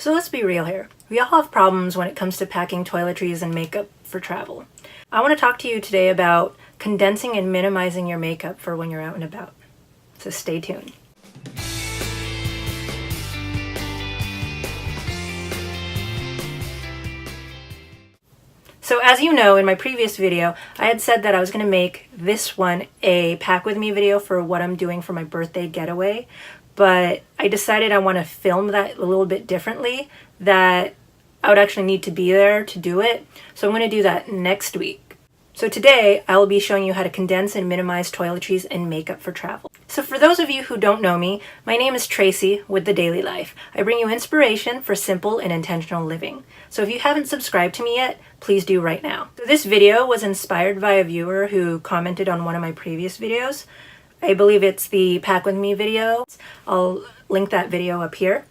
So let's be real here. We all have problems when it comes to packing toiletries and makeup for travel. I want to talk to you today about condensing and minimizing your makeup for when you're out and about. So stay tuned. So as you know, in my previous video, I had said that I was going to make this one a pack with me video for what I'm doing for my birthday getaway, but I decided I want to film that a little bit differently, that I would actually need to be there to do it. So I'm going to do that next week. So today I will be showing you how to condense and minimize toiletries and makeup for travel. So for those of you who don't know me, my name is Tracy with The Daily Life. I bring you inspiration for simple and intentional living. So if you haven't subscribed to me yet, please do right now. So this video was inspired by a viewer who commented on one of my previous videos. I believe it's the Pack With Me video. I'll link that video up here.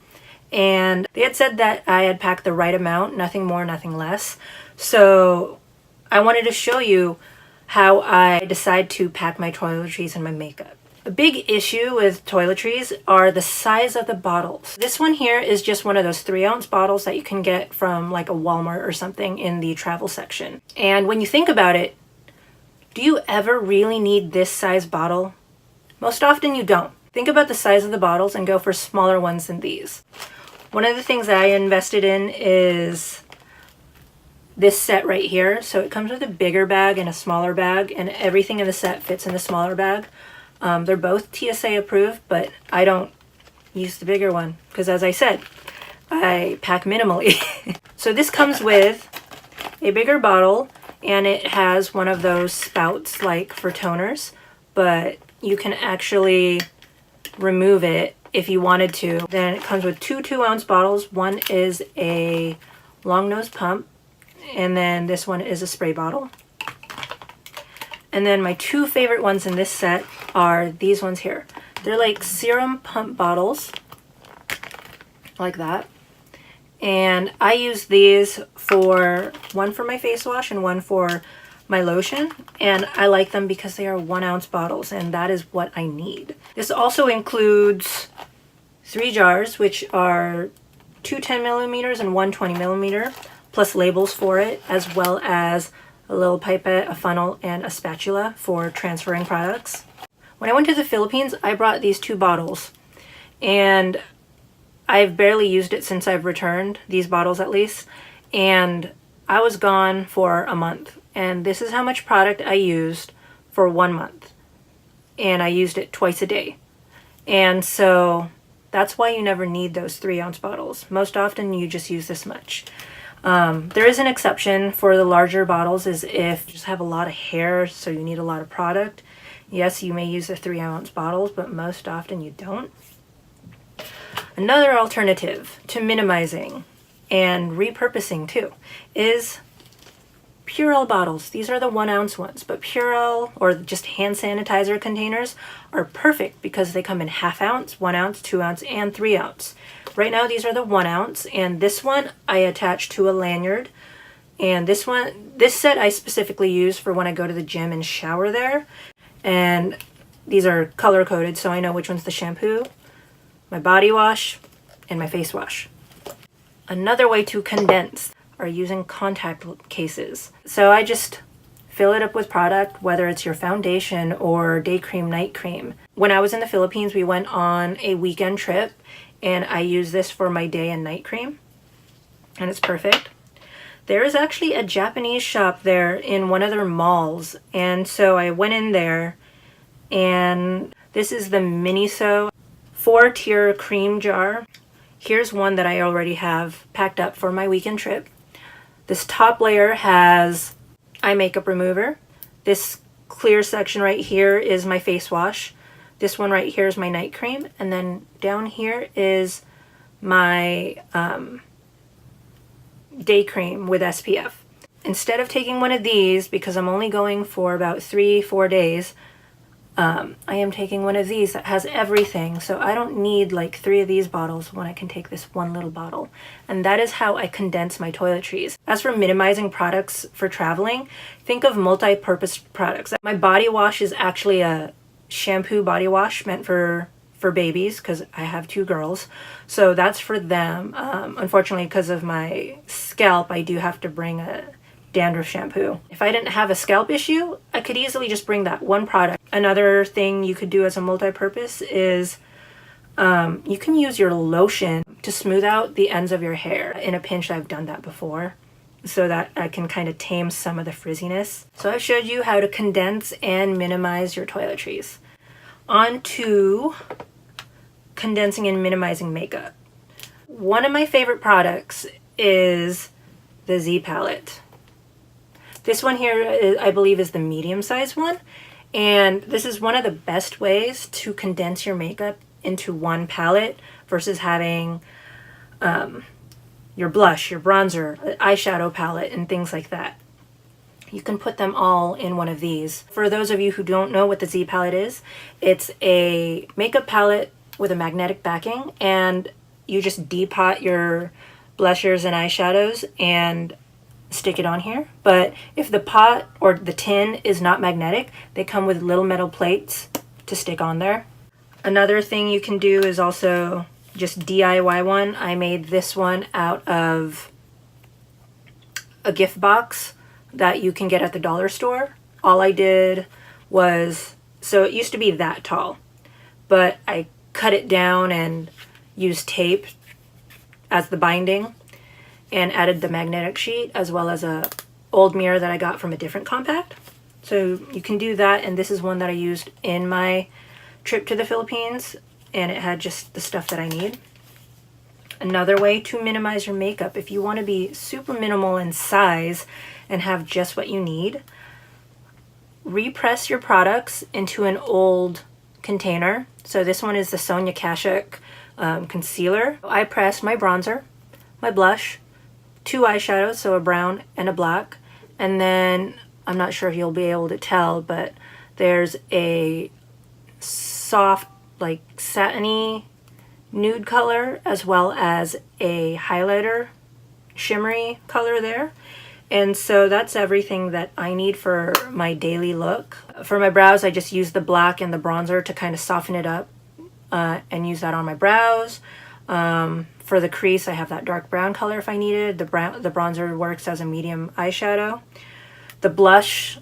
And they had said that I had packed the right amount, nothing more, nothing less. So I wanted to show you how I decide to pack my toiletries and my makeup. A big issue with toiletries are the size of the bottles. This one here is just one of those 3-ounce bottles that you can get from like a Walmart or something in the travel section. And when you think about it, do you ever really need this size bottle? Most often you don't. Think about the size of the bottles and go for smaller ones than these. One of the things that I invested in is this set right here. So it comes with a bigger bag and a smaller bag, and everything in the set fits in the smaller bag. They're both TSA approved, but I don't use the bigger one because, as I said, I pack minimally. So this comes with a bigger bottle, and it has one of those spouts like for toners, but you can actually remove it if you wanted to. Then it comes with two 2-ounce bottles. One is a long nose pump, and then this one is a spray bottle. And then my two favorite ones in this set are these ones here. They're like serum pump bottles, like that. And I use these for one for my face wash and one for my lotion. And I like them because they are 1-ounce bottles, and that is what I need. This also includes 3 jars, which are 2 10mm and 1 20mm, plus labels for it, as well as a little pipette, a funnel, and a spatula for transferring products. When I went to the Philippines, I brought these 2 bottles, and I've barely used it since I've returned, these bottles at least, and I was gone for a month. And this is how much product I used for 1 month. And I used it twice a day. And so that's why you never need those 3-ounce bottles. Most often you just use this much. There is an exception for the larger bottles, is if you just have a lot of hair, so you need a lot of product. Yes, you may use the 3-ounce bottles, but most often you don't. Another alternative to minimizing and repurposing too is Purell bottles. These are the 1-ounce ones, but Purell or just hand sanitizer containers are perfect because they come in 1/2 ounce, 1 ounce, 2 ounce, and 3 ounce. Right now these are the 1 ounce, and this one I attach to a lanyard. And this set I specifically use for when I go to the gym and shower there. And these are color coded, so I know which one's the shampoo, my body wash, and my face wash. Another way to condense are using contact cases. So I just fill it up with product, whether it's your foundation or day cream, night cream. When I was in the Philippines, we went on a weekend trip, and I used this for my day and night cream, and it's perfect. There is actually a Japanese shop there in one of their malls, and so I went in there, and this is the Miniso 4-tier cream jar. Here's one that I already have packed up for my weekend trip. This top layer has eye makeup remover. This clear section right here is my face wash. This one right here is my night cream. And then down here is my day cream with SPF. Instead of taking one of these, because I'm only going for about 3-4 days, I am taking one of these that has everything, so I don't need like 3 of these bottles when I can take this one little bottle. And that is how I condense my toiletries. As for minimizing products for traveling, think of multi-purpose products. My body wash is actually a shampoo body wash meant for for babies because I have 2 girls. So that's for them. Unfortunately, because of my scalp, I do have to bring a dandruff shampoo. If I didn't have a scalp issue, I could easily just bring that one product. Another thing you could do as a multi-purpose is you can use your lotion to smooth out the ends of your hair. In a pinch, I've done that before, so that I can kind of tame some of the frizziness. So I've showed you how to condense and minimize your toiletries. On to condensing and minimizing makeup. One of my favorite products is the Z palette. This one here, I believe, is the medium-sized one, and this is one of the best ways to condense your makeup into one palette versus having your blush, your bronzer, eyeshadow palette, and things like that. You can put them all in one of these. For those of you who don't know what the Z palette is, it's a makeup palette with a magnetic backing, and you just depot your blushers and eyeshadows and stick it on here. But if the pot or the tin is not magnetic, they come with little metal plates to stick on there. Another thing you can do is also just DIY one. I made this one out of a gift box that you can get at the dollar store. All I did was, so it used to be that tall, but I cut it down and used tape as the binding and added the magnetic sheet as well as a old mirror that I got from a different compact. So you can do that, and this is one that I used in my trip to the Philippines, and it had just the stuff that I need. Another way to minimize your makeup, if you want to be super minimal in size and have just what you need, repress your products into an old container. So this one is the Sonia Kashuk concealer. I pressed my bronzer, my blush, 2 eyeshadows, so a brown and a black, and then I'm not sure if you'll be able to tell, but there's a soft, like satiny nude color as well as a highlighter shimmery color there. And so that's everything that I need for my daily look. For my brows, I just use the black and the bronzer to kind of soften it up and use that on my brows. For the crease, I have that dark brown color if I needed. The bronzer works as a medium eyeshadow. The blush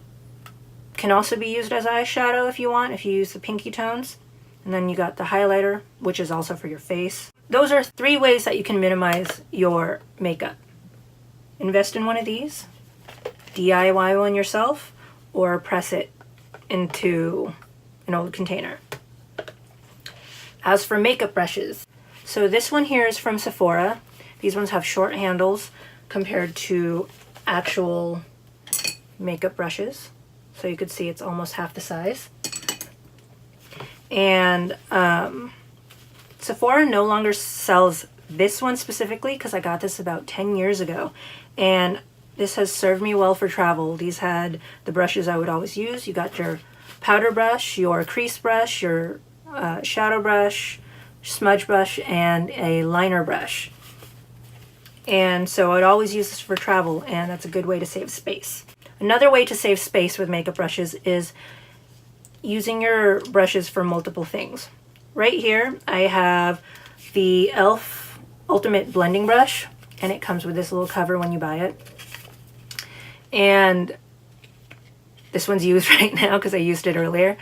can also be used as eyeshadow if you want, if you use the pinky tones. And then you got the highlighter, which is also for your face. Those are 3 ways that you can minimize your makeup. Invest in one of these, DIY one yourself, or press it into an old container. As for makeup brushes, so this one here is from Sephora. These ones have short handles compared to actual makeup brushes. So you could see it's almost half the size. And Sephora no longer sells this one specifically because I got this about 10 years ago. And this has served me well for travel. These had the brushes I would always use. You got your powder brush, your crease brush, your shadow brush, smudge brush, and a liner brush. And so I'd always use this for travel, and that's a good way to save space. Another way to save space with makeup brushes is using your brushes for multiple things. Right here I have the e.l.f. Ultimate Blending Brush, and it comes with this little cover when you buy it. And this one's used right now because I used it earlier.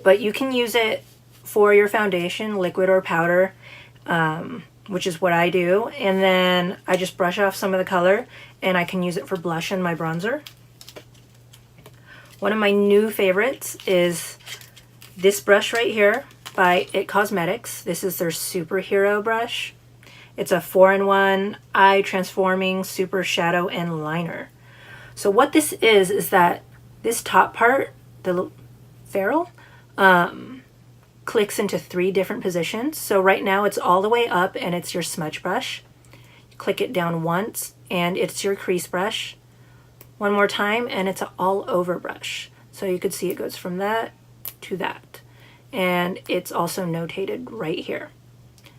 But you can use it for your foundation, liquid or powder, which is what I do. And then I just brush off some of the color, and I can use it for blush and my bronzer. One of my new favorites is this brush right here by It Cosmetics. This is their Superhero brush. It's a 4-in-1 eye transforming super shadow and liner. So what this is that this top part, the ferrule, clicks into 3 different positions. So right now it's all the way up and it's your smudge brush. You click it down once and it's your crease brush. One more time and it's an all over brush. So you could see it goes from that to that. And it's also notated right here.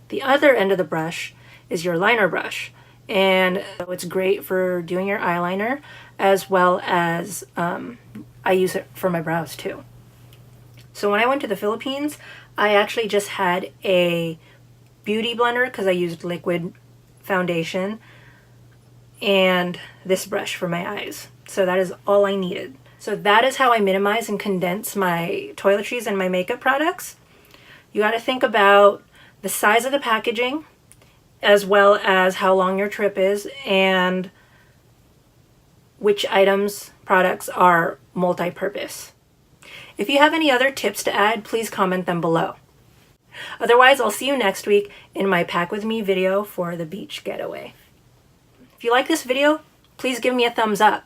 The other end of the brush is your liner brush. And it's great for doing your eyeliner as well as I use it for my brows too. So when I went to the Philippines, I actually just had a beauty blender because I used liquid foundation and this brush for my eyes. So that is all I needed. So that is how I minimize and condense my toiletries and my makeup products. You got to think about the size of the packaging as well as how long your trip is and which items, products are multi-purpose. If you have any other tips to add, please comment them below. Otherwise, I'll see you next week in my Pack With Me video for the beach getaway. If you like this video, please give me a thumbs up.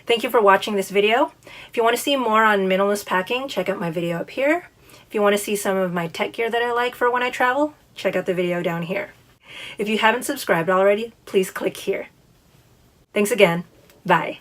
Thank you for watching this video. If you want to see more on minimalist packing, check out my video up here. If you want to see some of my tech gear that I like for when I travel, check out the video down here. If you haven't subscribed already, please click here. Thanks again. Bye.